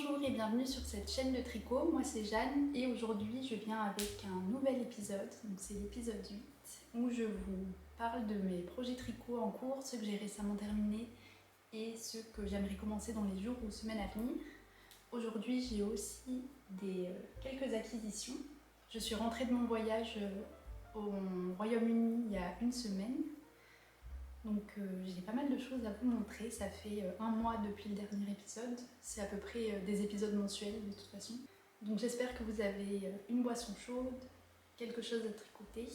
Bonjour et bienvenue sur cette chaîne de tricot, moi c'est Jeanne et aujourd'hui je viens avec un nouvel épisode, donc c'est l'épisode 8 où je vous parle de mes projets tricot en cours, ceux que j'ai récemment terminés et ceux que j'aimerais commencer dans les jours ou semaines à venir. Aujourd'hui j'ai aussi quelques acquisitions. Je suis rentrée de mon voyage au Royaume-Uni il y a une semaine. Donc j'ai pas mal de choses à vous montrer, ça fait un mois depuis le dernier épisode, c'est à peu près des épisodes mensuels de toute façon. Donc j'espère que vous avez une boisson chaude, quelque chose à tricoter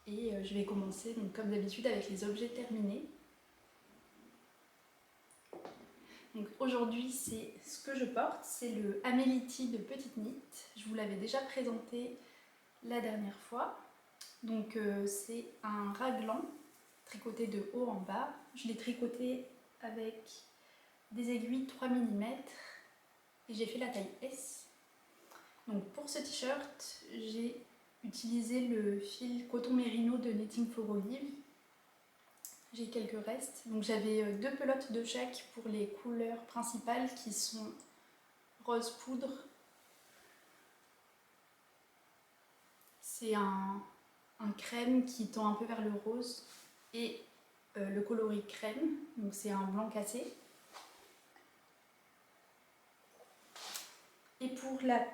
et je vais commencer donc, comme d'habitude avec les objets terminés. Donc aujourd'hui c'est ce que je porte, c'est le Améliti de Petite Knit, je vous l'avais déjà présenté la dernière fois. Donc c'est un raglan tricoté de haut en bas. Je l'ai tricoté avec des aiguilles 3 mm et j'ai fait la taille S. Donc pour ce t-shirt, j'ai utilisé le fil coton mérino de Knitting for Olive. J'ai quelques restes. Donc j'avais deux pelotes de chaque pour les couleurs principales qui sont rose poudre. C'est un crème qui tend un peu vers le rose et le coloris crème, donc c'est un blanc cassé. Et pour la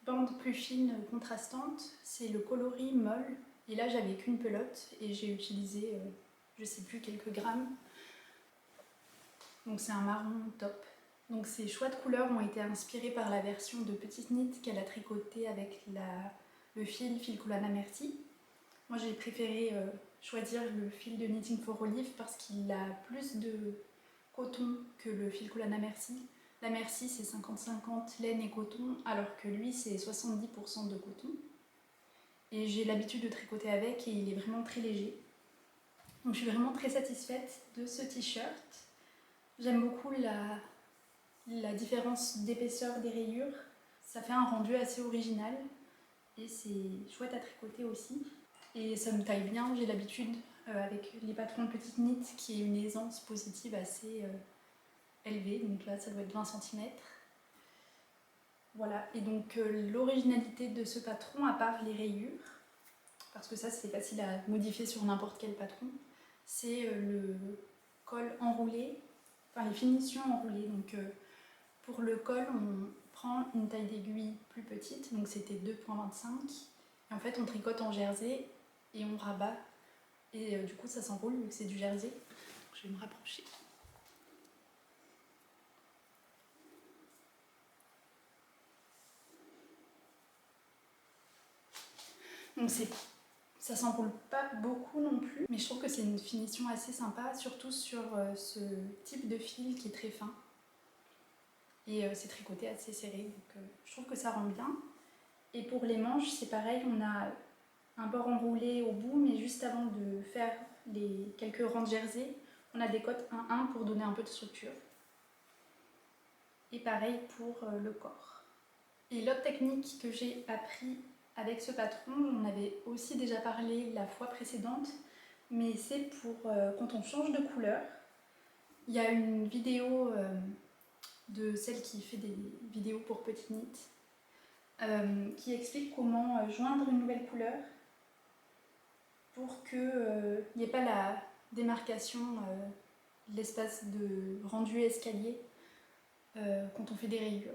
bande plus fine contrastante, c'est le coloris molle. Et là j'avais qu'une pelote et j'ai utilisé, je sais plus, quelques grammes. Donc c'est un marron top. Donc ces choix de couleurs ont été inspirés par la version de Petite Knit qu'elle a tricotée avec le fil Kulana Merti. Moi j'ai préféré choisir le fil de Knitting for Olive parce qu'il a plus de coton que le fil Kulana Merti. La Merci c'est 50-50 laine et coton alors que lui c'est 70% de coton. Et j'ai l'habitude de tricoter avec et il est vraiment très léger. Donc je suis vraiment très satisfaite de ce t-shirt. J'aime beaucoup la différence d'épaisseur des rayures. Ça fait un rendu assez original et c'est chouette à tricoter aussi. Et ça me taille bien, j'ai l'habitude avec les patrons de Petite Knit qui est une aisance positive assez élevée. Donc là ça doit être 20 cm. Voilà, et donc l'originalité de ce patron, à part les rayures, parce que ça c'est facile à modifier sur n'importe quel patron, c'est le col enroulé, enfin les finitions enroulées. Donc pour le col, on prend une taille d'aiguille plus petite, donc c'était 2,25, et en fait on tricote en jersey et on rabat, et du coup ça s'enroule vu que c'est du jersey. Donc, je vais me rapprocher. Donc ça s'enroule pas beaucoup non plus, mais je trouve que c'est une finition assez sympa, surtout sur ce type de fil qui est très fin. Et c'est tricoté assez serré, donc je trouve que ça rend bien. Et pour les manches, c'est pareil, on a un bord enroulé au bout, mais juste avant de faire les quelques rangs de jersey, on a des cotes 1-1 pour donner un peu de structure. Et pareil pour le corps. Et l'autre technique que j'ai appris avec ce patron, on avait aussi déjà parlé la fois précédente, mais c'est pour quand on change de couleur. Il y a une vidéo de celle qui fait des vidéos pour Petite Knit qui explique comment joindre une nouvelle couleur pour qu'il n'y ait pas la démarcation de l'espace de rendu escalier quand on fait des rayures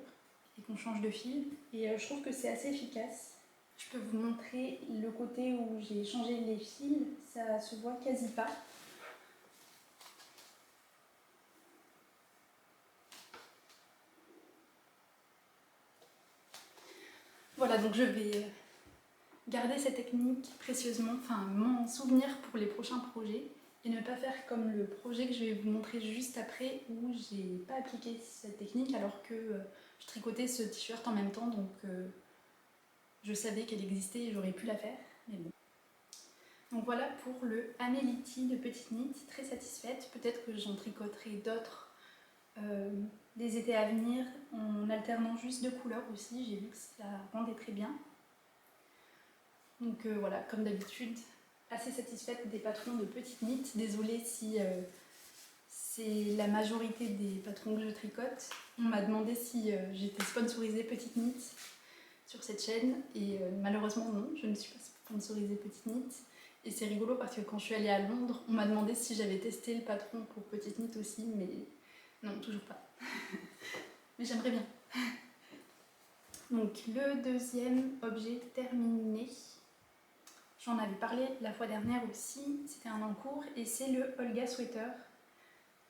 et qu'on change de fil. Et je trouve que c'est assez efficace. Je peux vous montrer le côté où j'ai changé les fils, ça se voit quasi pas. Voilà, donc je vais garder cette technique précieusement, enfin m'en souvenir pour les prochains projets et ne pas faire comme le projet que je vais vous montrer juste après où j'ai pas appliqué cette technique alors que je tricotais ce t-shirt en même temps, donc je savais qu'elle existait et j'aurais pu la faire, mais bon. Donc voilà pour le Améliti de Petite Knit, très satisfaite. Peut-être que j'en tricoterai d'autres les étés à venir en alternant juste deux couleurs aussi, j'ai vu que ça rendait très bien. Donc voilà, comme d'habitude, assez satisfaite des patrons de Petite Knit. Désolée si c'est la majorité des patrons que je tricote. On m'a demandé si j'étais sponsorisée Petite Knit sur cette chaîne et malheureusement non, je ne suis pas sponsorisée Petite Knit. Et c'est rigolo parce que quand je suis allée à Londres, on m'a demandé si j'avais testé le patron pour Petite Knit aussi, mais non, toujours pas. Mais j'aimerais bien. Donc le deuxième objet terminé, j'en avais parlé la fois dernière aussi, c'était un en cours, et c'est le Olga Sweater.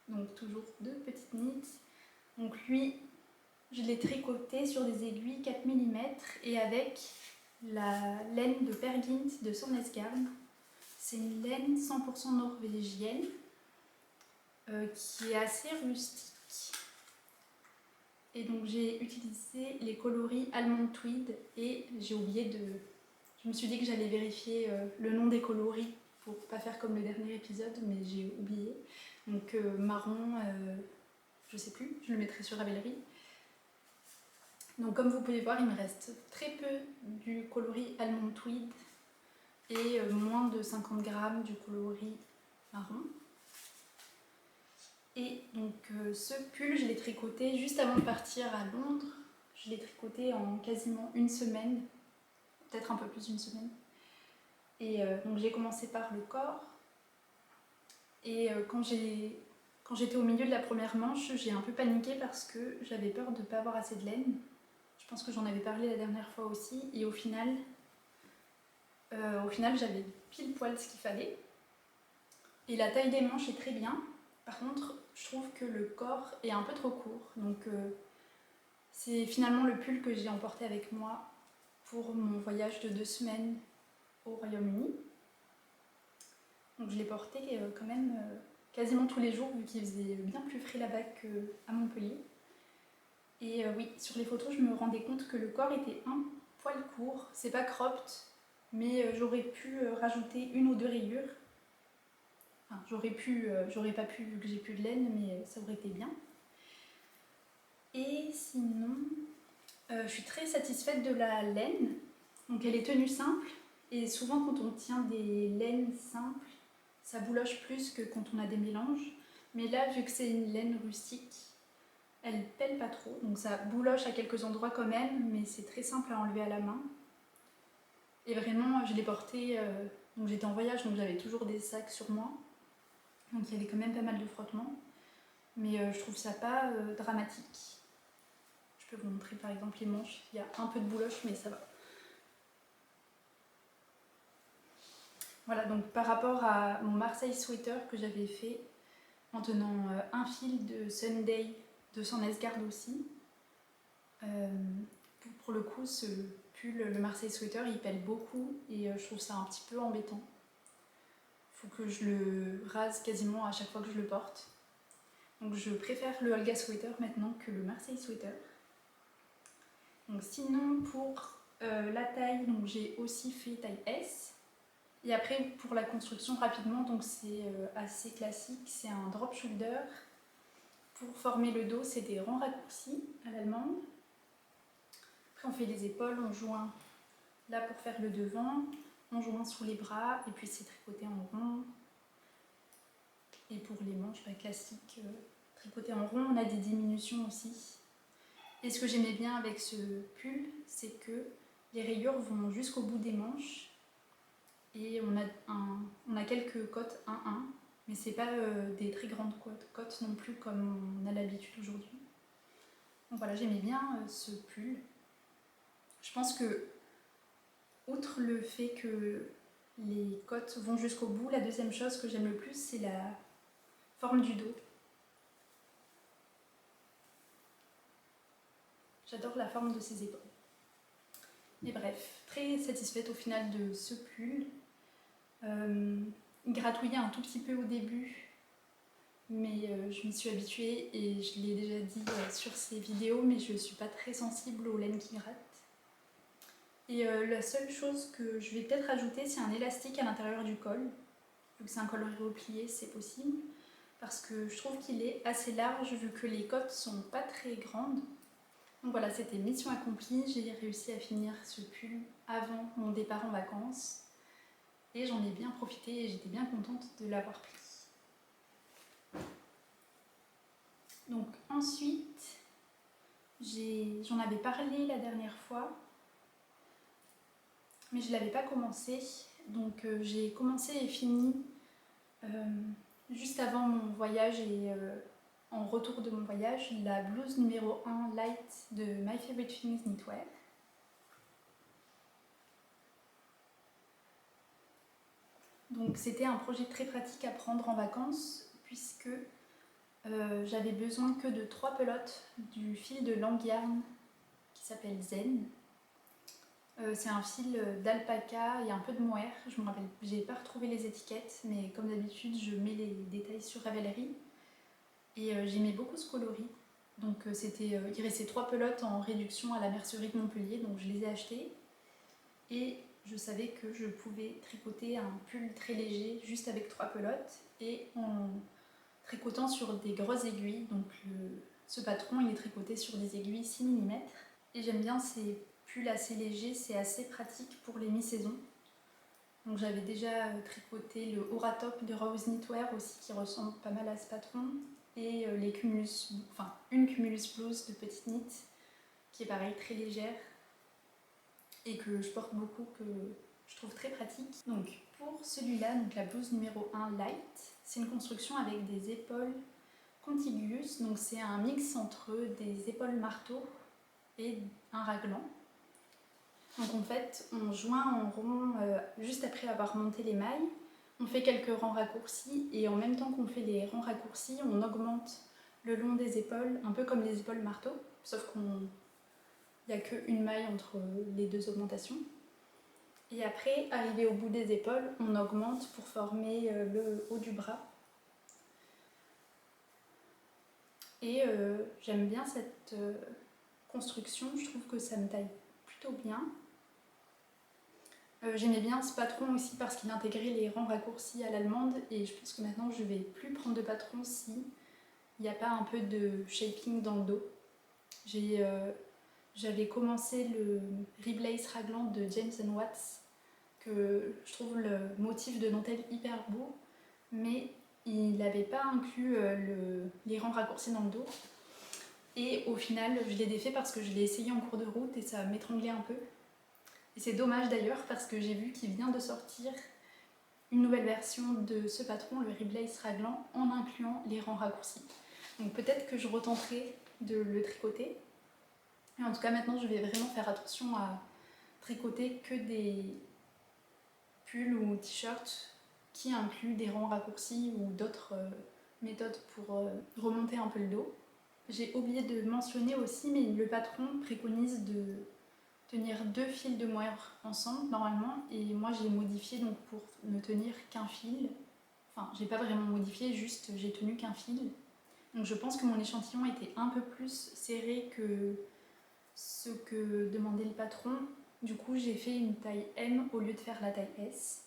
Donc toujours de Petite Knit. Donc lui, je l'ai tricoté sur des aiguilles 4 mm et avec la laine de Peer Gynt de Sonnesgarn. C'est une laine 100% norvégienne qui est assez rustique. Et donc j'ai utilisé les coloris Almond Tweed et j'ai oublié de... Je me suis dit que j'allais vérifier le nom des coloris pour pas faire comme le dernier épisode, mais j'ai oublié. Donc marron, je sais plus, je le mettrai sur Ravelry. Donc comme vous pouvez voir, il me reste très peu du coloris Almond Tweed et moins de 50 grammes du coloris marron. Et donc ce pull, je l'ai tricoté juste avant de partir à Londres. Je l'ai tricoté en quasiment une semaine, peut-être un peu plus d'une semaine. Et donc j'ai commencé par le corps. Et quand j'étais au milieu de la première manche, j'ai un peu paniqué parce que j'avais peur de ne pas avoir assez de laine. Je pense que j'en avais parlé la dernière fois aussi. Et au final j'avais pile poil ce qu'il fallait. Et la taille des manches est très bien. Par contre, je trouve que le corps est un peu trop court. Donc c'est finalement le pull que j'ai emporté avec moi pour mon voyage de 2 semaines au Royaume-Uni. Donc je l'ai porté quand même quasiment tous les jours vu qu'il faisait bien plus frais là-bas qu'à Montpellier. Et oui, sur les photos, je me rendais compte que le corps était un poil court. C'est pas cropped, mais j'aurais pu rajouter 1 ou 2 rayures. Enfin, j'aurais pas pu vu que j'ai plus de laine, mais ça aurait été bien. Et sinon, je suis très satisfaite de la laine. Donc elle est tenue simple. Et souvent quand on tient des laines simples, ça bouloche plus que quand on a des mélanges. Mais là, vu que c'est une laine rustique, elle pèle pas trop. Donc ça bouloche à quelques endroits quand même, mais c'est très simple à enlever à la main. Et vraiment, je l'ai portée, donc j'étais en voyage, donc j'avais toujours des sacs sur moi. Donc il y avait quand même pas mal de frottements. Mais je trouve ça pas dramatique. Je peux vous montrer par exemple les manches. Il y a un peu de bouloche, mais ça va. Voilà, donc par rapport à mon Marseille Sweater que j'avais fait en tenant un fil de Sunday de Sonnesgarn aussi. Pour le coup, ce pull, le Marseille Sweater, il pèle beaucoup et je trouve ça un petit peu embêtant. Il faut que je le rase quasiment à chaque fois que je le porte. Donc je préfère le Olga Sweater maintenant que le Marseille Sweater. Donc sinon pour la taille, donc j'ai aussi fait taille S. Et après pour la construction rapidement, donc c'est assez classique, c'est un drop shoulder. Pour former le dos, c'est des rangs raccourcis à l'allemande. Après on fait les épaules, on joint là pour faire le devant, on joint sous les bras et puis c'est tricoté en rond. Et pour les manches, classique, tricoté en rond, on a des diminutions aussi. Et ce que j'aimais bien avec ce pull, c'est que les rayures vont jusqu'au bout des manches. Et on a quelques cotes 1-1, mais c'est pas des très grandes cotes non plus comme on a l'habitude aujourd'hui. Donc voilà, j'aimais bien ce pull. Je pense que, outre le fait que les cotes vont jusqu'au bout, la deuxième chose que j'aime le plus, c'est la forme du dos. J'adore la forme de ses épaules. Et bref, très satisfaite au final de ce pull. Il gratouillait un tout petit peu au début, mais je m'y suis habituée et je l'ai déjà dit sur ces vidéos, mais je ne suis pas très sensible aux laines qui grattent. Et la seule chose que je vais peut-être ajouter, c'est un élastique à l'intérieur du col. Vu que c'est un col replié, c'est possible. Parce que je trouve qu'il est assez large vu que les côtes sont pas très grandes. Donc voilà, c'était mission accomplie. J'ai réussi à finir ce pull avant mon départ en vacances. Et j'en ai bien profité et j'étais bien contente de l'avoir pris. Donc ensuite, J'en avais parlé la dernière fois, mais je ne l'avais pas commencé. Donc j'ai commencé et fini juste avant mon voyage et en retour de mon voyage, la blouse numéro 1 Light de My Favorite Things Knitwear. Donc c'était un projet très pratique à prendre en vacances puisque j'avais besoin que de 3 pelotes du fil de Langyarn qui s'appelle Zen. C'est un fil d'alpaca et un peu de mohair. Je me rappelle, j'ai pas retrouvé les étiquettes, mais comme d'habitude, je mets les détails sur Ravelry. Et j'aimais beaucoup ce coloris. Donc il restait 3 pelotes en réduction à la mercerie de Montpellier, donc je les ai achetées. Et je savais que je pouvais tricoter un pull très léger juste avec 3 pelotes et en tricotant sur des grosses aiguilles. Donc ce patron il est tricoté sur des aiguilles 6 mm. Et j'aime bien ces pulls assez légers, c'est assez pratique pour les mi-saisons. Donc j'avais déjà tricoté le Aura Top de Rose Knitwear aussi qui ressemble pas mal à ce patron. Et une Cumulus blouse de Petite Knit qui est pareil très légère et que je porte beaucoup, que je trouve très pratique. Donc pour celui-là, donc la blouse numéro 1 Light, c'est une construction avec des épaules contiguës, donc c'est un mix entre des épaules marteau et un raglan. Donc en fait, on joint en rond juste après avoir monté les mailles, on fait quelques rangs raccourcis et en même temps qu'on fait les rangs raccourcis, on augmente le long des épaules, un peu comme les épaules marteau, sauf qu'il n'y a qu'une maille entre les deux augmentations. Et après, arrivé au bout des épaules, on augmente pour former le haut du bras. Et j'aime bien cette construction, je trouve que ça me taille plutôt bien. J'aimais bien ce patron aussi parce qu'il intégrait les rangs raccourcis à l'allemande et je pense que maintenant je vais plus prendre de patron si il n'y a pas un peu de shaping dans le dos. J'avais commencé le Reblaze Raglan de James & Watts, que je trouve le motif de dentelle hyper beau, mais il n'avait pas inclus les rangs raccourcis dans le dos. Et au final, je l'ai défait parce que je l'ai essayé en cours de route et ça m'étranglait un peu. Et c'est dommage d'ailleurs parce que j'ai vu qu'il vient de sortir une nouvelle version de ce patron, le Reblaze Raglan, en incluant les rangs raccourcis. Donc peut-être que je retenterai de le tricoter. Et en tout cas maintenant je vais vraiment faire attention à tricoter que des pulls ou t-shirts qui incluent des rangs raccourcis ou d'autres méthodes pour remonter un peu le dos. J'ai oublié de mentionner aussi, mais le patron préconise de tenir 2 fils de mohair ensemble normalement, et moi j'ai modifié donc pour ne tenir qu'un fil. Enfin, j'ai pas vraiment modifié, juste j'ai tenu qu'un fil. Donc je pense que mon échantillon était un peu plus serré que ce que demandait le patron. Du coup, j'ai fait une taille M au lieu de faire la taille S.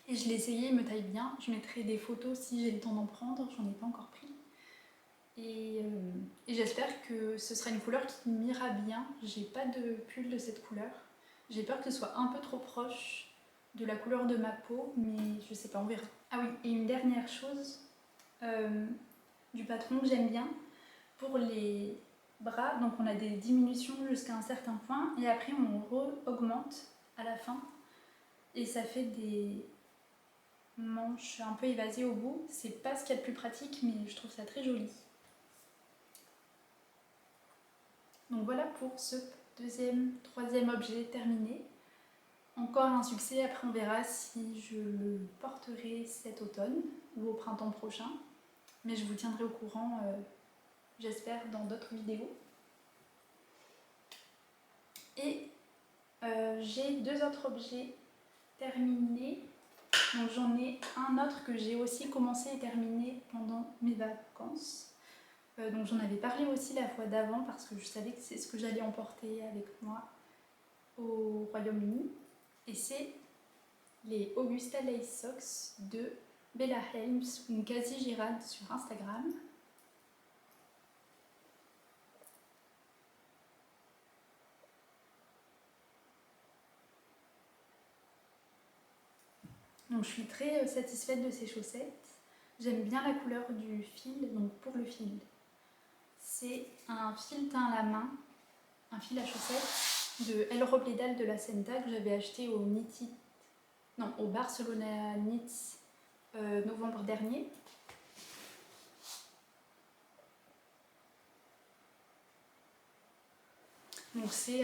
Et je l'ai essayé, il me taille bien. Je mettrai des photos si j'ai le temps d'en prendre, j'en ai pas encore pris. Et j'espère que ce sera une couleur qui m'ira bien. J'ai pas de pull de cette couleur. J'ai peur que ce soit un peu trop proche de la couleur de ma peau, mais je sais pas, on verra. Ah oui, et une dernière chose du patron que j'aime bien, pour les bras, donc on a des diminutions jusqu'à un certain point, et après on re-augmente à la fin, et ça fait des manches un peu évasées au bout. C'est pas ce qu'il y a de plus pratique, mais je trouve ça très joli. Donc voilà pour ce troisième objet terminé. Encore un succès, après on verra si je le porterai cet automne ou au printemps prochain. Mais je vous tiendrai au courant, j'espère, dans d'autres vidéos. Et j'ai 2 autres objets terminés. Donc j'en ai un autre que j'ai aussi commencé et terminé pendant mes vacances. Donc j'en avais parlé aussi la fois d'avant parce que je savais que c'est ce que j'allais emporter avec moi au Royaume-Uni. Et c'est les Augusta Lace Socks de Bella Helms ou Quasi Girade sur Instagram. Donc je suis très satisfaite de ces chaussettes. J'aime bien la couleur du fil, donc pour le fil, c'est un fil teint à la main, un fil à chaussettes de El Robledal de la Senta que j'avais acheté au Barcelona Knits novembre dernier. Donc c'est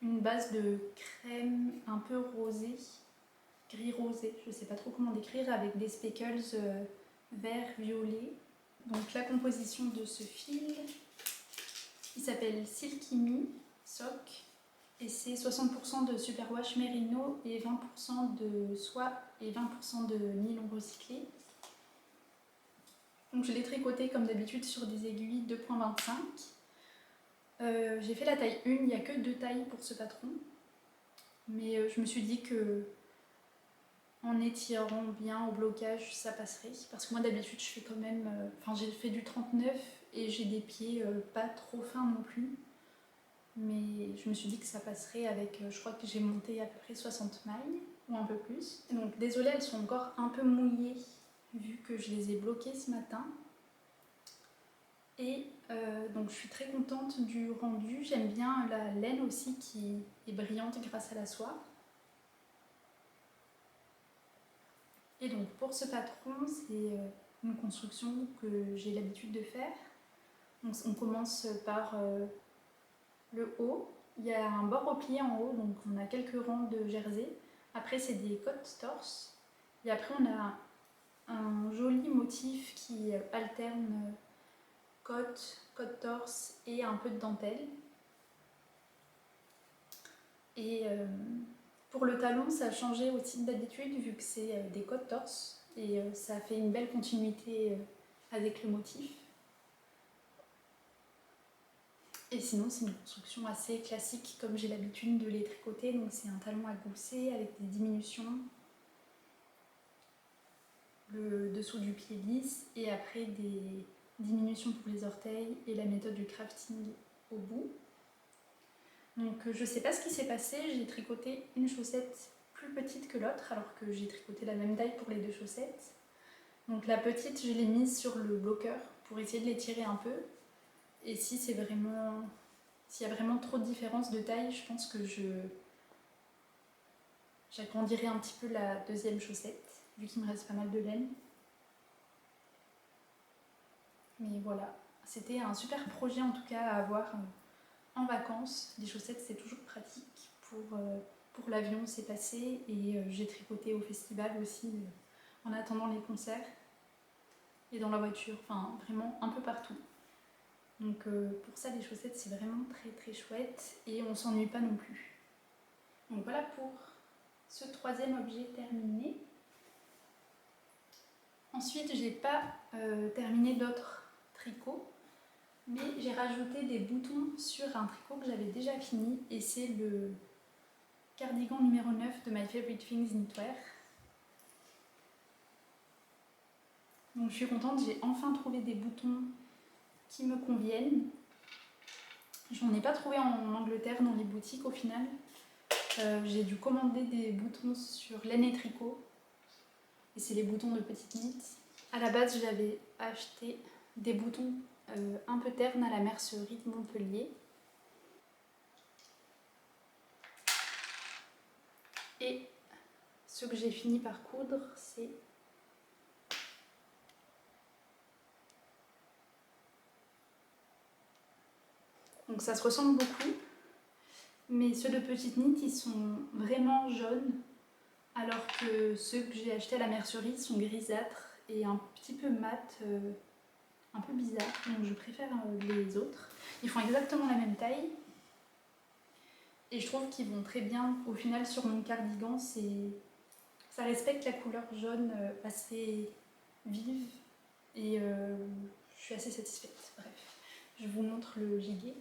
une base de crème un peu rosée, gris rosé, je ne sais pas trop comment décrire, avec des speckles vert violet. Donc la composition de ce fil, il s'appelle Silky Me Sock et c'est 60% de superwash mérino et 20% de soie et 20% de nylon recyclé. Donc je l'ai tricoté comme d'habitude sur des aiguilles 2.25. J'ai fait la taille 1, il n'y a que 2 tailles pour ce patron. Mais je me suis dit que en étirant bien au blocage, ça passerait. Parce que moi d'habitude je fais quand même... j'ai fait du 39 et j'ai des pieds pas trop fins non plus. Mais je me suis dit que ça passerait avec... je crois que j'ai monté à peu près 60 mailles ou un peu plus. Et donc désolée, elles sont encore un peu mouillées vu que je les ai bloquées ce matin. Et donc je suis très contente du rendu. J'aime bien la laine aussi qui est brillante grâce à la soie. Et donc pour ce patron, c'est une construction que j'ai l'habitude de faire. Donc on commence par le haut. Il y a un bord replié en haut, donc on a quelques rangs de jersey. Après c'est des côtes torse. Et après on a un joli motif qui alterne côte torse et un peu de dentelle. Et pour le talon, ça a changé aussi d'habitude vu que c'est des côtes torse et ça fait une belle continuité avec le motif. Et sinon, c'est une construction assez classique comme j'ai l'habitude de les tricoter. Donc c'est un talon à gousset avec des diminutions, le dessous du pied lisse et après des diminutions pour les orteils et la méthode du crafting au bout. Donc je sais pas ce qui s'est passé, j'ai tricoté une chaussette plus petite que l'autre alors que j'ai tricoté la même taille pour les 2 chaussettes. Donc la petite, je l'ai mise sur le bloqueur pour essayer de l'étirer un peu. Et si c'est vraiment... S'il y a vraiment trop de différence de taille, je pense que j'agrandirai un petit peu la deuxième chaussette, vu qu'il me reste pas mal de laine. Mais voilà, c'était un super projet en tout cas à avoir en vacances. Les chaussettes, c'est toujours pratique. Pour l'avion, c'est passé. Et j'ai tricoté au festival aussi en attendant les concerts. Et dans la voiture, enfin vraiment un peu partout. Donc pour ça, les chaussettes, c'est vraiment très très chouette et on s'ennuie pas non plus. Donc voilà pour ce 3e objet terminé. Ensuite, j'ai pas terminé d'autres tricots, mais j'ai rajouté des boutons sur un tricot que j'avais déjà fini et c'est le cardigan numéro 9 de My Favorite Things Knitwear. Donc je suis contente, j'ai enfin trouvé des boutons qui me conviennent. J'en ai pas trouvé en Angleterre dans les boutiques au final. J'ai dû commander des boutons sur Laine et Tricot. Et c'est les boutons de Petite Knit. À la base, j'avais acheté des boutons un peu ternes à la mercerie de Montpellier. Et ce que j'ai fini par coudre, c'est donc ça se ressemble beaucoup, mais ceux de Petite Knit, ils sont vraiment jaunes, alors que ceux que j'ai achetés à la mercerie sont grisâtres et un petit peu mat, un peu bizarre, donc je préfère les autres. Ils font exactement la même taille, et je trouve qu'ils vont très bien au final sur mon cardigan. Ça respecte la couleur jaune assez vive, et je suis assez satisfaite. Bref, je vous montre le gilet.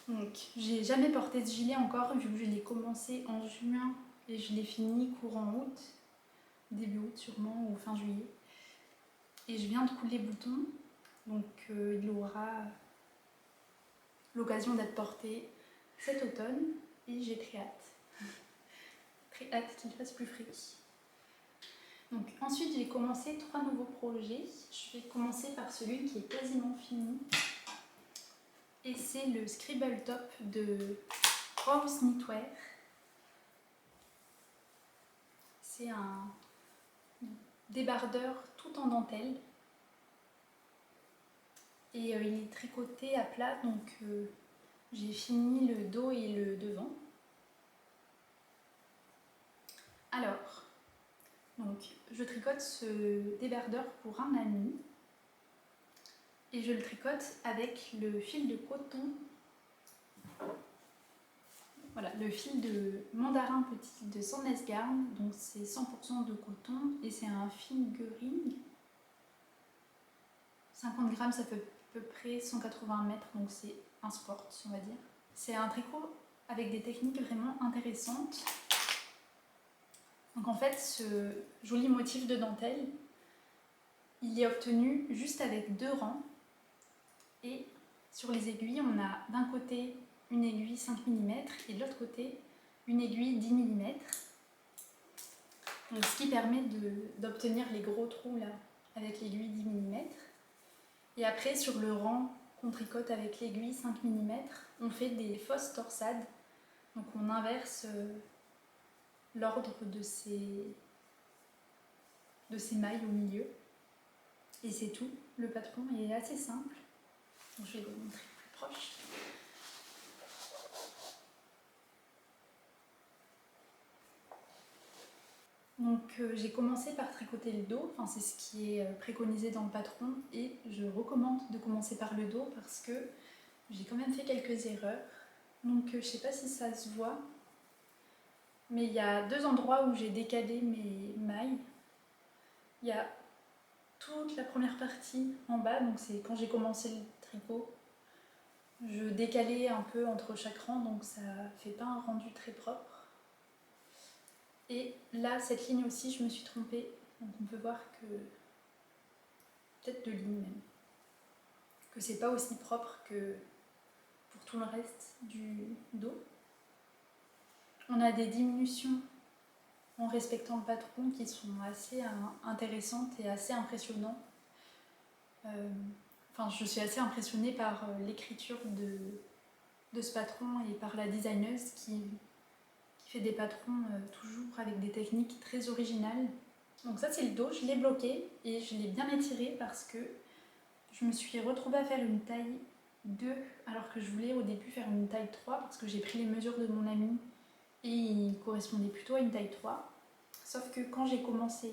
Donc, j'ai jamais porté ce gilet encore vu que je l'ai commencé en juin et je l'ai fini courant août, début août sûrement ou fin juillet. Et je viens de coudre les boutons, donc il aura l'occasion d'être porté cet automne et j'ai très hâte. très hâte qu'il fasse plus frais. Donc ensuite j'ai commencé 3 nouveaux projets. Je vais commencer par celui qui est quasiment fini. Et c'est le Scribble Top de Rose Knitwear. C'est un débardeur tout en dentelle. Et il est tricoté à plat, donc j'ai fini le dos et le devant. Alors, donc, je tricote ce débardeur pour un ami. Et je le tricote avec le fil de coton. Voilà, le fil de mandarin petit de Sandnes Garn. Donc c'est 100% de coton et c'est un fingering. 50 grammes, ça fait à peu près 180 mètres, donc c'est un sport, on va dire. C'est un tricot avec des techniques vraiment intéressantes. Donc en fait, ce joli motif de dentelle, il est obtenu juste avec 2 rangs. Et sur les aiguilles, on a d'un côté une aiguille 5 mm et de l'autre côté une aiguille 10 mm. Donc, ce qui permet d'obtenir les gros trous là avec l'aiguille 10 mm. Et après, sur le rang qu'on tricote avec l'aiguille 5 mm, on fait des fausses torsades. Donc on inverse l'ordre de ces mailles au milieu. Et c'est tout. Le patron est assez simple. Donc, je vais vous montrer plus proche. Donc j'ai commencé par tricoter le dos, enfin, c'est ce qui est préconisé dans le patron et je recommande de commencer par le dos parce que j'ai quand même fait quelques erreurs. Donc je sais pas si ça se voit, mais il y a 2 endroits où j'ai décalé mes mailles. Il y a toute la première partie en bas, donc c'est quand j'ai commencé le tricot. Je décalais un peu entre chaque rang, donc ça fait pas un rendu très propre. Et là, cette ligne aussi, je me suis trompée. Donc on peut voir que, peut-être 2 lignes même, que c'est pas aussi propre que pour tout le reste du dos. On a des diminutions en respectant le patron qui sont assez intéressantes et assez impressionnantes. Enfin, je suis assez impressionnée par l'écriture de ce patron et par la designeuse qui fait des patrons toujours avec des techniques très originales. Donc ça c'est le dos, je l'ai bloqué et je l'ai bien étiré parce que je me suis retrouvée à faire une taille 2 alors que je voulais au début faire une taille 3 parce que j'ai pris les mesures de mon ami et il correspondait plutôt à une taille 3. Sauf que quand j'ai commencé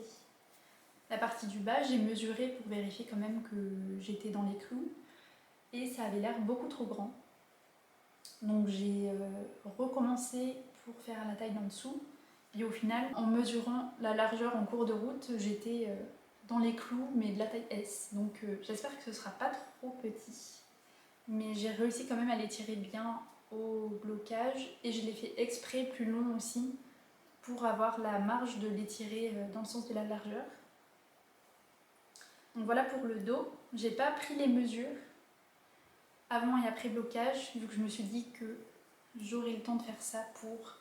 la partie du bas, j'ai mesuré pour vérifier quand même que j'étais dans les clous et ça avait l'air beaucoup trop grand. Donc j'ai recommencé pour faire la taille d'en dessous. Et au final, en mesurant la largeur en cours de route, j'étais dans les clous, mais de la taille S. Donc j'espère que ce sera pas trop petit. Mais j'ai réussi quand même à l'étirer bien au blocage. Et je l'ai fait exprès plus long aussi, pour avoir la marge de l'étirer dans le sens de la largeur. Donc voilà pour le dos. J'ai pas pris les mesures avant et après blocage, vu que je me suis dit que j'aurai le temps de faire ça pour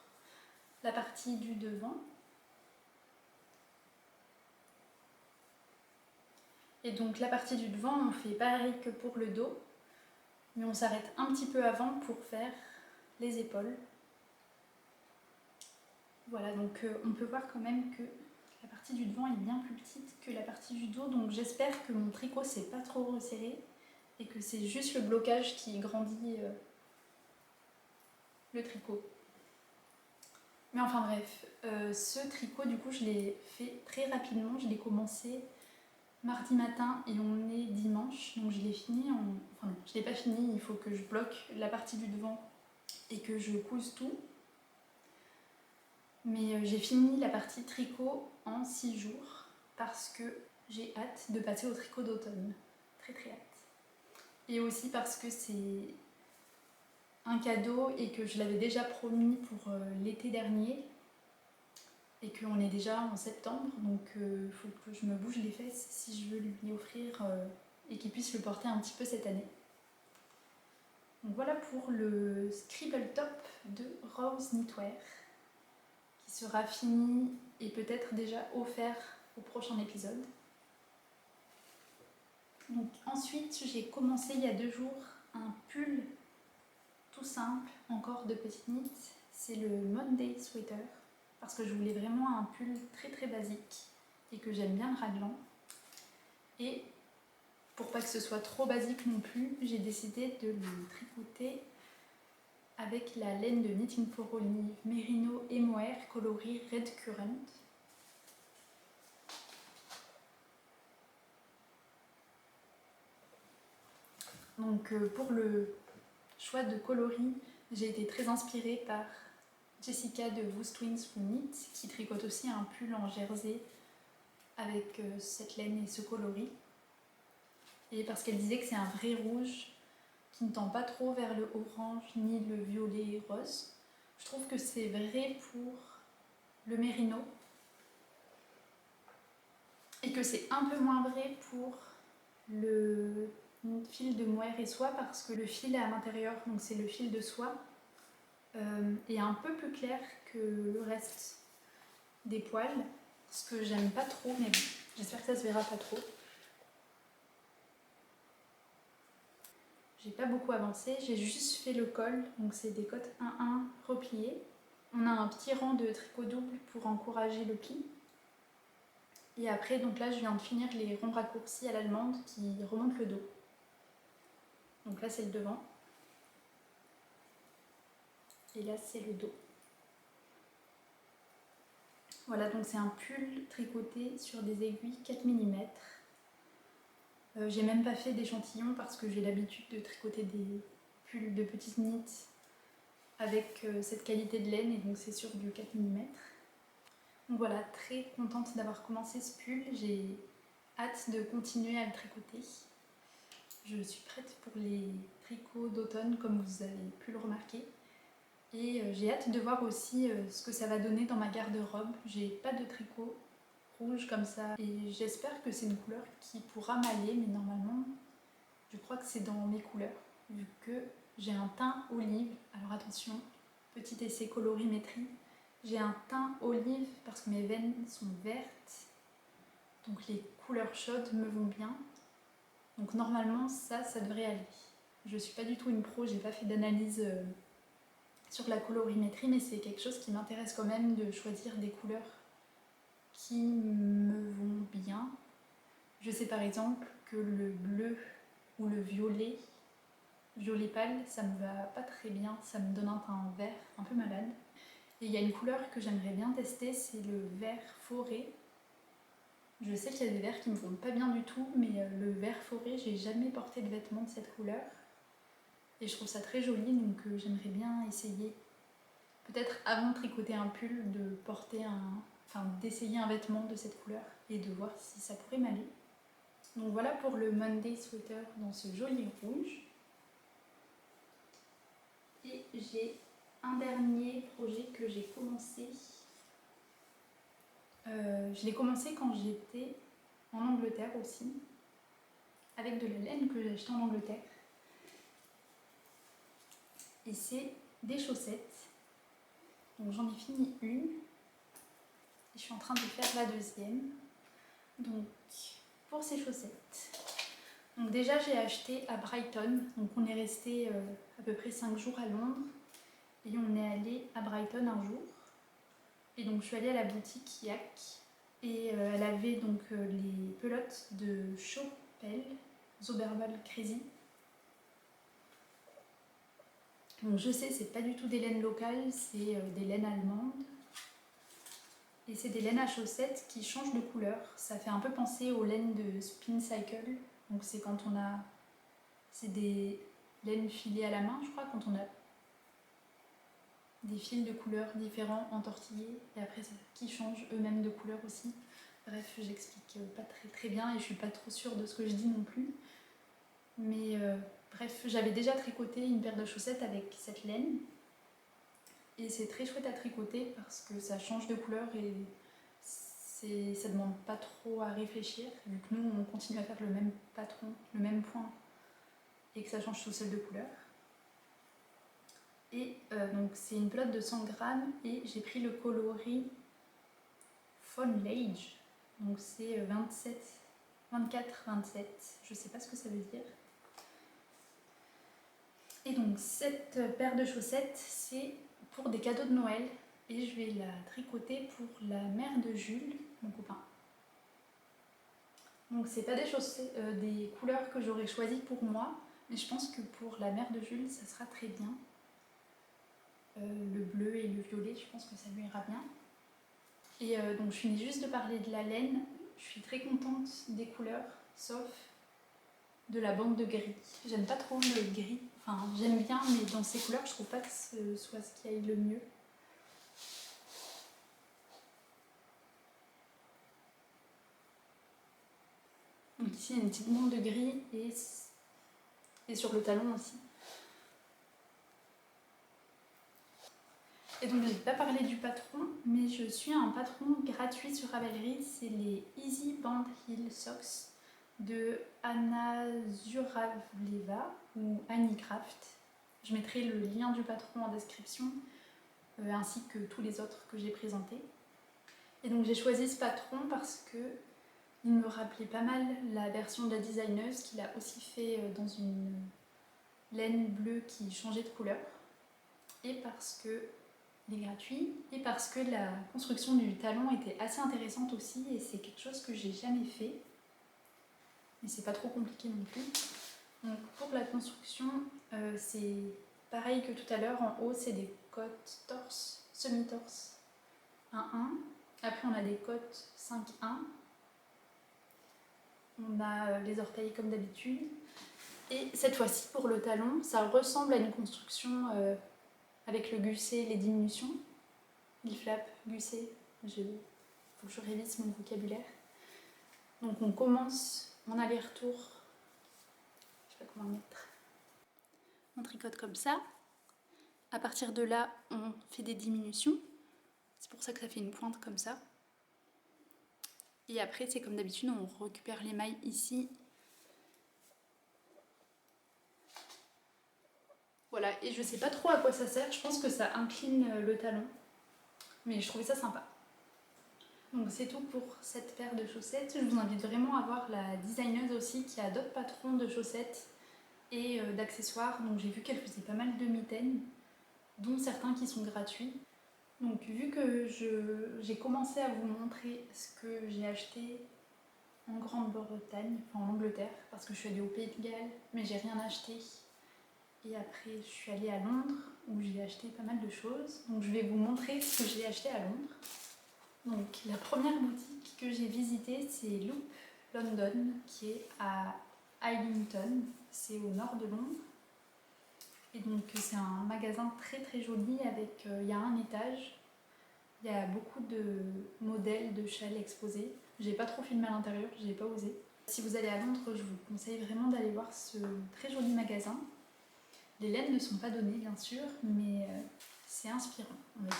la partie du devant. Et donc la partie du devant, on fait pareil que pour le dos, mais on s'arrête un petit peu avant pour faire les épaules. Voilà, donc on peut voir quand même que la partie du devant est bien plus petite que la partie du dos, donc j'espère que mon tricot s'est pas trop resserré et que c'est juste le blocage qui grandit le tricot. Mais enfin bref, ce tricot du coup je l'ai fait très rapidement, je l'ai commencé mardi matin et on est dimanche, donc je l'ai fini en... Enfin non, je l'ai pas fini, il faut que je bloque la partie du devant et que je couse tout. Mais j'ai fini la partie tricot en 6 jours parce que j'ai hâte de passer au tricot d'automne. Très très hâte. Et aussi parce que c'est un cadeau et que je l'avais déjà promis pour l'été dernier et qu'on est déjà en septembre, donc il faut que je me bouge les fesses si je veux lui offrir et qu'il puisse le porter un petit peu cette année. Donc voilà pour le Scribble Top de Rose Knitwear, qui sera fini et peut-être déjà offert au prochain épisode. Donc ensuite, j'ai commencé il y a 2 jours un pull tout simple, encore de petite knit. C'est le Monday Sweater, parce que je voulais vraiment un pull très très basique et que j'aime bien le raglan. Et pour pas que ce soit trop basique non plus, j'ai décidé de le tricoter avec la laine de Knitting for Olive Merino et Mohair coloris Red Currant. Donc pour le choix de coloris, j'ai été très inspirée par Jessica de Whose Twins Who Knit, qui tricote aussi un pull en jersey avec cette laine et ce coloris. Et parce qu'elle disait que c'est un vrai rouge qui ne tend pas trop vers le orange ni le violet rose. Je trouve que c'est vrai pour le mérino et que c'est un peu moins vrai pour le fil de mohair et soie, parce que le fil à l'intérieur, donc c'est le fil de soie, est un peu plus clair que le reste des poils, ce que j'aime pas trop, mais bon, j'espère que ça se verra pas trop. J'ai pas beaucoup avancé, j'ai juste fait le col, donc c'est des côtes 1-1 repliées. On a un petit rang de tricot double pour encourager le pli. Et après, donc là, je viens de finir les ronds raccourcis à l'allemande qui remontent le dos. Donc là, c'est le devant. Et là, c'est le dos. Voilà, donc c'est un pull tricoté sur des aiguilles 4 mm. J'ai même pas fait d'échantillon parce que j'ai l'habitude de tricoter des pulls de petites knits avec cette qualité de laine, et donc c'est sur du 4 mm. Donc voilà, très contente d'avoir commencé ce pull. J'ai hâte de continuer à le tricoter. Je suis prête pour les tricots d'automne, comme vous avez pu le remarquer. Et j'ai hâte de voir aussi ce que ça va donner dans ma garde-robe. J'ai pas de tricot rouge comme ça, et j'espère que c'est une couleur qui pourra m'aller, mais normalement je crois que c'est dans mes couleurs, vu que j'ai un teint olive. Alors attention, petit essai colorimétrie, j'ai un teint olive parce que mes veines sont vertes, donc les couleurs chaudes me vont bien, donc normalement ça devrait aller. Je suis pas du tout une pro, j'ai pas fait d'analyse sur la colorimétrie, mais c'est quelque chose qui m'intéresse quand même, de choisir des couleurs qui me vont bien. Je sais par exemple que le bleu ou le violet pâle, ça me va pas très bien, ça me donne un teint vert un peu malade. Et il y a une couleur que j'aimerais bien tester, c'est le vert forêt. Je sais qu'il y a des verts qui me vont pas bien du tout, mais le vert forêt, j'ai jamais porté de vêtements de cette couleur. Et je trouve ça très joli, donc j'aimerais bien essayer, peut-être avant de tricoter un pull, d'essayer un vêtement de cette couleur et de voir si ça pourrait m'aller. Donc voilà pour le Monday Sweater dans ce joli rouge. Et j'ai un dernier projet que j'ai commencé. Je l'ai commencé quand j'étais en Angleterre aussi, avec de la laine que j'ai achetée en Angleterre. Et c'est des chaussettes. Donc j'en ai fini une. Et je suis en train de faire la deuxième. Donc pour ces chaussettes, donc déjà j'ai acheté à Brighton. Donc on est resté à peu près 5 jours à Londres. Et on est allé à Brighton un jour. Et donc je suis allée à la boutique Yak. Et elle avait donc les pelotes de Chopel, Zoberbal Crazy. Donc je sais, c'est pas du tout des laines locales, c'est des laines allemandes. Et c'est des laines à chaussettes qui changent de couleur. Ça fait un peu penser aux laines de Spin Cycle. Donc c'est quand on a... C'est des laines filées à la main, je crois, quand on a des fils de couleurs différents entortillés. Et après, qui changent eux-mêmes de couleur aussi. Bref, j'explique pas très bien et je suis pas trop sûre de ce que je dis non plus. Mais bref, j'avais déjà tricoté une paire de chaussettes avec cette laine. Et c'est très chouette à tricoter parce que ça change de couleur et ça demande pas trop à réfléchir, vu que nous on continue à faire le même patron, le même point, et que ça change tout seul de couleur. Et donc c'est une pelote de 100 grammes et j'ai pris le coloris Foliage. Donc c'est 24-27, je sais pas ce que ça veut dire. Et donc cette paire de chaussettes, c'est pour des cadeaux de Noël et je vais la tricoter pour la mère de Jules, mon copain. Donc c'est pas des couleurs que j'aurais choisies pour moi, mais je pense que pour la mère de Jules, ça sera très bien. Le bleu et le violet, je pense que ça lui ira bien. Et donc je finis juste de parler de la laine. Je suis très contente des couleurs, sauf de la bande de gris. J'aime pas trop le gris, enfin j'aime bien, mais dans ces couleurs, je trouve pas que ce soit ce qui aille le mieux. Donc ici, il y a une petite bande de gris et sur le talon aussi. Et donc, je n'ai pas parlé du patron, mais je suis un patron gratuit sur Ravelry. C'est les Easy Band Heel Socks de Anna Zuravleva ou Annie Craft. Je mettrai le lien du patron en description, ainsi que tous les autres que j'ai présentés. Et donc, j'ai choisi ce patron parce que il me rappelait pas mal la version de la designeuse qu'il a aussi fait dans une laine bleue qui changeait de couleur. Et parce que il est gratuit et parce que la construction du talon était assez intéressante aussi et c'est quelque chose que j'ai jamais fait. Mais c'est pas trop compliqué non plus. Donc pour la construction, c'est pareil que tout à l'heure. En haut, c'est des côtes torse, semi-torse 1-1. Après, on a des côtes 5-1. On a les orteils comme d'habitude. Et cette fois-ci, pour le talon, ça ressemble à une construction avec le gusset et les diminutions. Il flap, gusset, il faut que je révise mon vocabulaire. Donc on commence en aller-retour, je sais pas comment mettre. On tricote comme ça. À partir de là, on fait des diminutions. C'est pour ça que ça fait une pointe comme ça. Et après, c'est comme d'habitude, on récupère les mailles ici. Voilà, et je sais pas trop à quoi ça sert, je pense que ça incline le talon. Mais je trouvais ça sympa. Donc c'est tout pour cette paire de chaussettes. Je vous invite vraiment à voir la designeuse aussi qui a d'autres patrons de chaussettes et d'accessoires. Donc j'ai vu qu'elle faisait pas mal de mitaines, dont certains qui sont gratuits. Donc vu que j'ai commencé à vous montrer ce que j'ai acheté en Grande-Bretagne, enfin en Angleterre, parce que je suis allée au Pays de Galles, mais j'ai rien acheté. Et après je suis allée à Londres où j'ai acheté pas mal de choses. Donc je vais vous montrer ce que j'ai acheté à Londres. Donc la première boutique que j'ai visitée, c'est Loop London, qui est à Islington, c'est au nord de Londres. Et donc c'est un magasin très très joli avec, il y a un étage, il y a beaucoup de modèles de châles exposés. J'ai pas trop filmé à l'intérieur, j'ai pas osé. Si vous allez à Londres, je vous conseille vraiment d'aller voir ce très joli magasin. Les laines ne sont pas données bien sûr, mais c'est inspirant, on va dire.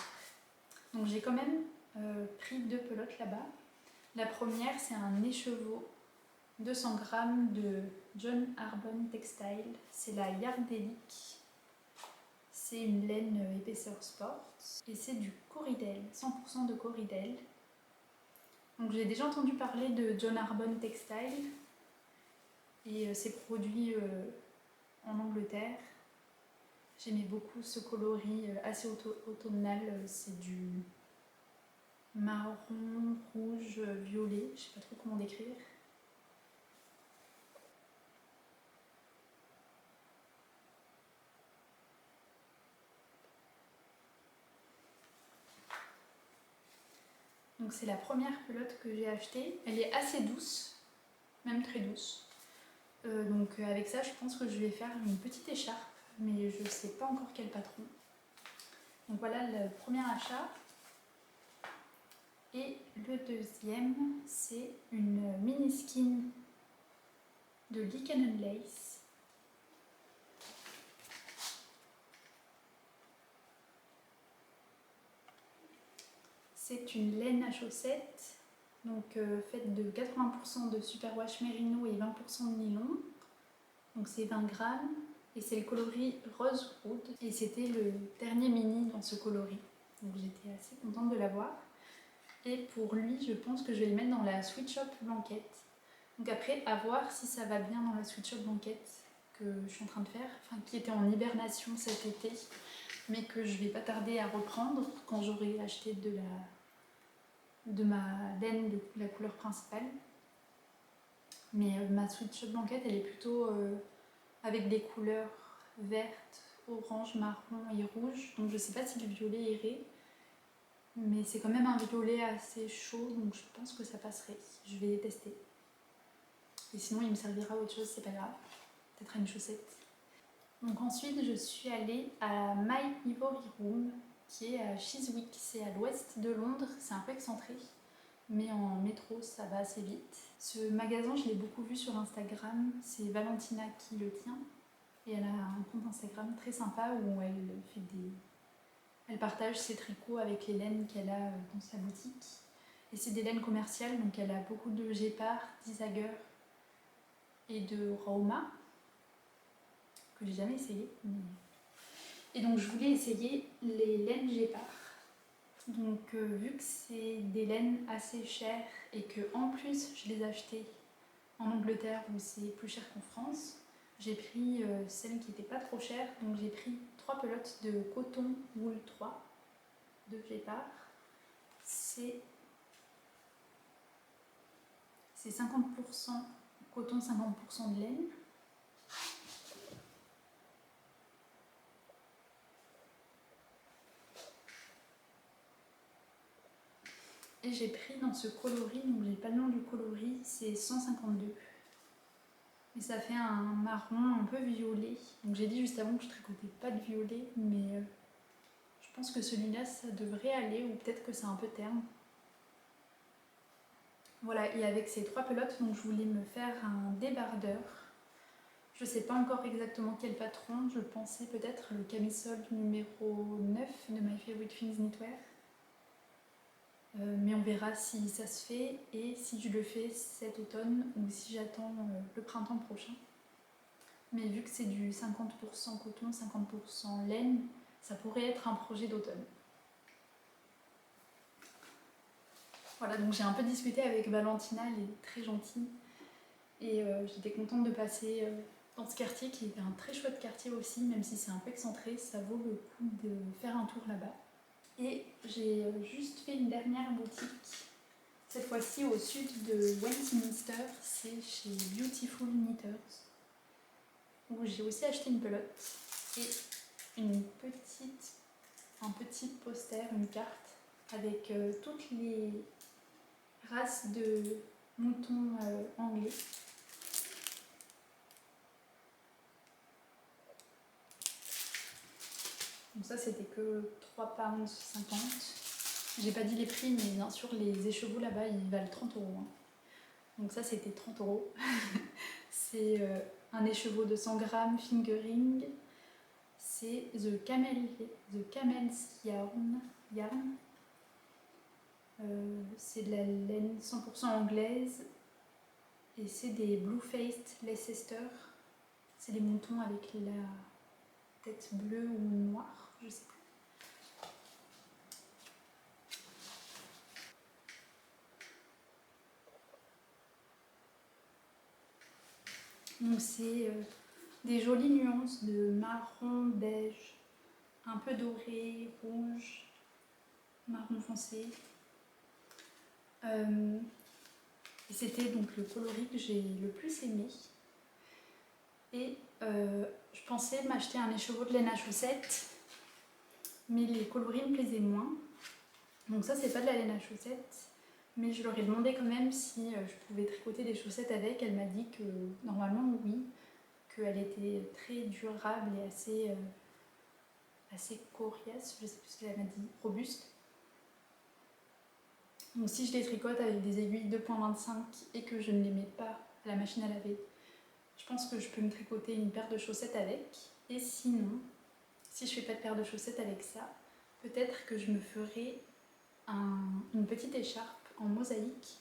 Donc j'ai quand même pris 2 pelotes là-bas. La première, c'est un écheveau 200 grammes de John Arbon Textile. C'est la Yardelic. C'est une laine épaisseur sport. Et c'est du Corridel, 100% de Corridel. Donc j'ai déjà entendu parler de John Arbon Textile et ses produits en Angleterre. J'aimais beaucoup ce coloris assez automnal. C'est du marron, rouge, violet, je sais pas trop comment décrire. Donc c'est la première pelote que j'ai achetée. Elle est assez douce, même très douce. Donc avec ça, je pense que je vais faire une petite écharpe, mais je sais pas encore quel patron. Donc voilà le premier achat. Et le deuxième, c'est une mini skin de Lichen Lace. C'est une laine à chaussettes, donc faite de 80% de superwash mérino et 20% de nylon. Donc c'est 20 grammes et c'est le coloris Rosewood et c'était le dernier mini dans ce coloris. Donc j'étais assez contente de l'avoir. Et pour lui, je pense que je vais le mettre dans la Sweet Shop Blanquette. Donc après, à voir si ça va bien dans la Sweet Shop Blanquette que je suis en train de faire, enfin qui était en hibernation cet été, mais que je vais pas tarder à reprendre quand j'aurai acheté de ma laine de la couleur principale. Mais ma Sweet Shop Blanquette, elle est plutôt avec des couleurs vertes, orange, marron et rouge. Donc je sais pas si le violet irait, mais c'est quand même un violet assez chaud, donc je pense que ça passerait. Je vais tester. Et sinon, il me servira à autre chose, c'est pas grave. Peut-être à une chaussette. Donc ensuite, je suis allée à My Ivory Room, qui est à Chiswick. C'est à l'ouest de Londres, c'est un peu excentré, mais en métro, ça va assez vite. Ce magasin, je l'ai beaucoup vu sur Instagram. C'est Valentina qui le tient. Et elle a un compte Instagram très sympa où elle partage ses tricots avec les laines qu'elle a dans sa boutique. Et c'est des laines commerciales, donc elle a beaucoup de Gépard, d'Isager et de Rauma, que j'ai jamais essayé. Et donc je voulais essayer les laines Gépard. Donc vu que c'est des laines assez chères et que en plus je les ai achetées en Angleterre où c'est plus cher qu'en France, j'ai pris celles qui n'étaient pas trop chères. Donc j'ai pris 3 pelotes de coton wool 3 de Gépard. C'est 50% coton, 50% de laine. Et j'ai pris dans ce coloris, donc j'ai pas le nom du coloris, c'est 152. Et ça fait un marron un peu violet. Donc j'ai dit juste avant que je tricotais pas de violet, mais je pense que celui-là ça devrait aller, ou peut-être que c'est un peu terne. Voilà, et avec ces 3 pelotes, donc je voulais me faire un débardeur. Je sais pas encore exactement quel patron, je pensais peut-être le camisole numéro 9 de My Favorite Things Knitwear. Mais on verra si ça se fait et si je le fais cet automne ou si j'attends le printemps prochain. Mais vu que c'est du 50% coton, 50% laine, ça pourrait être un projet d'automne. Voilà, donc j'ai un peu discuté avec Valentina, elle est très gentille. Et j'étais contente de passer dans ce quartier qui est un très chouette quartier aussi, même si c'est un peu excentré, ça vaut le coup de faire un tour là-bas. Et j'ai juste fait une dernière boutique, cette fois-ci au sud de Westminster, c'est chez Beautiful Knitters, où j'ai aussi acheté une pelote et un petit poster, une carte avec toutes les races de moutons anglais. Donc ça c'était que 3,50 £. J'ai pas dit les prix, mais bien sûr les écheveaux là-bas ils valent 30 €. Hein. Donc ça c'était 30 €. C'est un écheveau de 100 grammes fingering. C'est The Camel's Yarn. C'est de la laine 100% anglaise. Et c'est des Blue-Faced Leicester. C'est les moutons avec la tête bleue ou noire, je sais plus. Donc c'est des jolies nuances de marron, beige, un peu doré, rouge, marron foncé. Et c'était donc le coloris que j'ai le plus aimé. Et je pensais m'acheter un écheveau de laine à chaussettes, mais les coloris me plaisaient moins. Donc ça c'est pas de la laine à chaussettes, mais je leur ai demandé quand même si je pouvais tricoter des chaussettes avec. Elle m'a dit que normalement oui, qu'elle était très durable et assez coriace, je sais plus ce qu'elle m'a dit, robuste. Donc si je les tricote avec des aiguilles 2,25 et que je ne les mets pas à la machine à laver, je pense que je peux me tricoter une paire de chaussettes avec. Et sinon, si je fais pas de paire de chaussettes avec ça, peut-être que je me ferai une petite écharpe en mosaïque.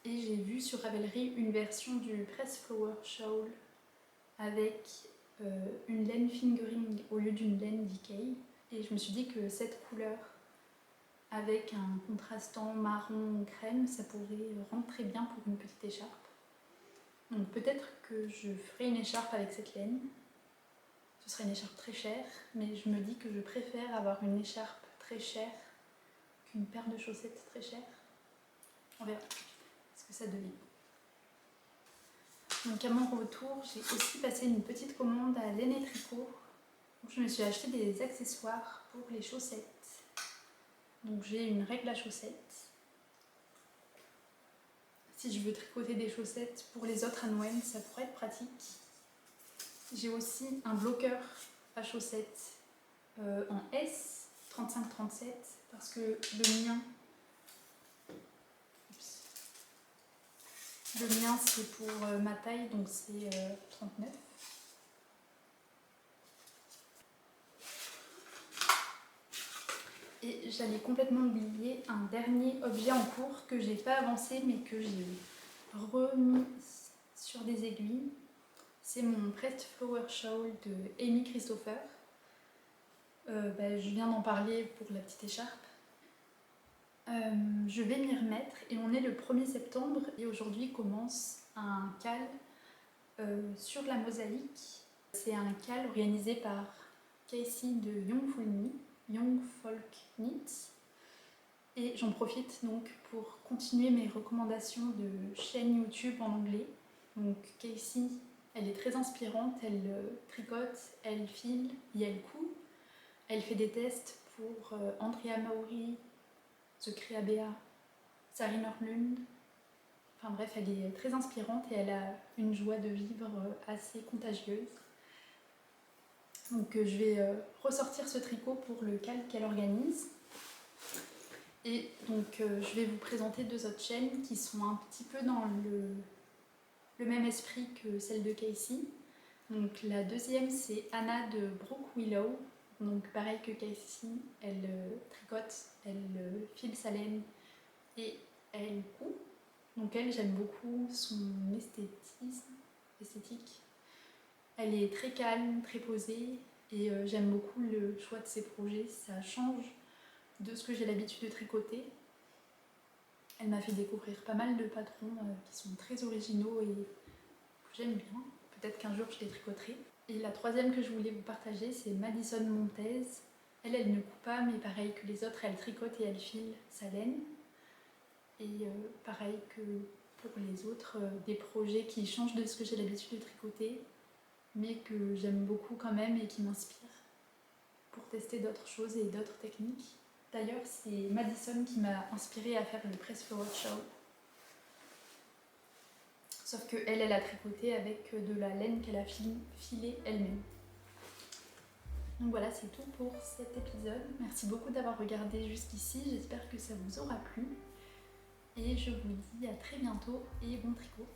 Et j'ai vu sur Ravelry une version du Press Flower Shawl avec une laine fingering au lieu d'une laine decay. Et je me suis dit que cette couleur avec un contrastant marron crème, ça pourrait rendre très bien pour une petite écharpe. Donc peut-être que je ferai une écharpe avec cette laine. Ce serait une écharpe très chère, mais je me dis que je préfère avoir une écharpe très chère qu'une paire de chaussettes très chères. On verra ce que ça devient. Donc à mon retour, j'ai aussi passé une petite commande à Laine et Tricot. Donc, je me suis acheté des accessoires pour les chaussettes. Donc j'ai une règle à chaussettes. Si je veux tricoter des chaussettes pour les autres à Noël, ça pourrait être pratique. J'ai aussi un bloqueur à chaussettes en S 35-37 parce que le mien c'est pour ma taille, donc c'est 39. Et j'allais complètement oublier un dernier objet en cours que j'ai pas avancé mais que j'ai remis sur des aiguilles. C'est mon Pressed Flower Shawl de Amy Christopher. Je viens d'en parler pour la petite écharpe. Je vais m'y remettre et on est le 1er septembre et aujourd'hui commence un cal sur la mosaïque. C'est un cal organisé par Casey de Young Folk Knits. Et j'en profite donc pour continuer mes recommandations de chaîne YouTube en anglais. Donc Casey, elle est très inspirante, elle tricote, elle file et elle coud. Elle fait des tests pour Andrea Mauri, The Crea Bea, Sari Norlund. Enfin bref, elle est très inspirante et elle a une joie de vivre assez contagieuse. Donc je vais ressortir ce tricot pour le cal qu'elle organise. Et donc je vais vous présenter 2 autres chaînes qui sont un petit peu dans le même esprit que celle de Casey. Donc la deuxième c'est Anna de Brook Willow. Donc pareil que Casey, elle tricote, elle file sa laine et elle coud. Donc elle, j'aime beaucoup son esthétique. Elle est très calme, très posée et j'aime beaucoup le choix de ses projets. Ça change de ce que j'ai l'habitude de tricoter. Elle m'a fait découvrir pas mal de patrons qui sont très originaux et que j'aime bien. Peut-être qu'un jour je les tricoterai. Et la troisième que je voulais vous partager, c'est Madison Montez. Elle ne coud pas, mais pareil que les autres, elle tricote et elle file sa laine. Et pareil que pour les autres, des projets qui changent de ce que j'ai l'habitude de tricoter, mais que j'aime beaucoup quand même et qui m'inspirent pour tester d'autres choses et d'autres techniques. D'ailleurs, c'est Madison qui m'a inspirée à faire le Pressed Flower Shawl. Sauf qu'elle a tricoté avec de la laine qu'elle a filée elle-même. Donc voilà, c'est tout pour cet épisode. Merci beaucoup d'avoir regardé jusqu'ici, j'espère que ça vous aura plu. Et je vous dis à très bientôt et bon tricot.